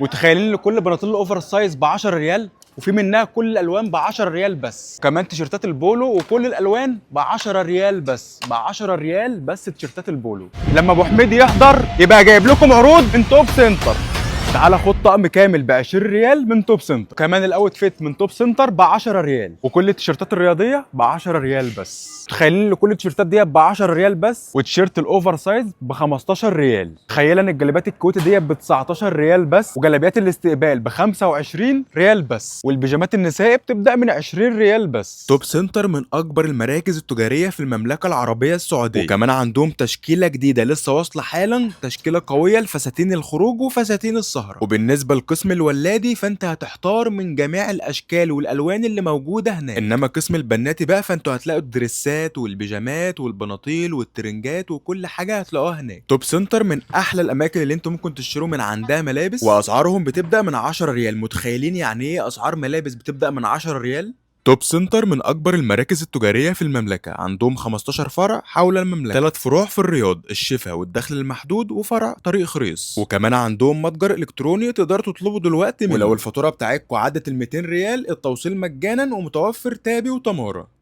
متخيلين ان كل بناطيل الاوفر سايز ب 10 ريال، وفي منها كل الالوان ب 10 ريال بس. كمان تيشيرتات البولو وكل الالوان ب 10 ريال بس، ب 10 ريال بس تيشيرتات البولو. لما ابو حميد يحضر يبقى جايب لكم عروض من توب سنتر. تعالى خد طقم كامل ب 20 ريال من توب سنتر، كمان الاوت فيت من توب سنتر ب 10 ريال، وكل التيشيرتات الرياضيه ب 10 ريال بس. تخيلين ان كل التيشيرتات دي ب 10 ريال بس، وتيشيرت الاوفر سايز ب 15 ريال. تخيل ان الجلابيات الكويتي دي ب 19 ريال بس، وجلابيات الاستقبال ب 25 ريال بس، والبيجامات النسائي بتبدا من 20 ريال بس. توب سنتر من اكبر المراكز التجاريه في المملكه العربيه السعوديه، وكمان عندهم تشكيله جديده لسه واصله حالا، تشكيله قويه لفساتين الخروج وفساتين السهره. وبالنسبه لقسم الولادي فانت هتحتار من جميع الاشكال والالوان اللي موجوده هناك، انما قسم البناتي بقى فانتوا هتلاقوا الدريسات والبيجامات والبناطيل والترنجات وكل حاجه هتلاقوها هناك. توب سنتر من احلى الاماكن اللي انتم ممكن تشتروا من عندها ملابس، واسعارهم بتبدا من 10 ريال. متخيلين يعني ايه اسعار ملابس بتبدا من 10 ريال؟ توب سنتر من اكبر المراكز التجاريه في المملكه، عندهم 15 فرع حول المملكه، 3 فروع في الرياض، الشفا والدخل المحدود، وفرع طريق خريص. وكمان عندهم متجر الكتروني تقدروا تطلبوا دلوقتي منه. ولو الفاتوره بتاعتكم عدت ال 200 ريال التوصيل مجانا، ومتوفر تابي وتماره.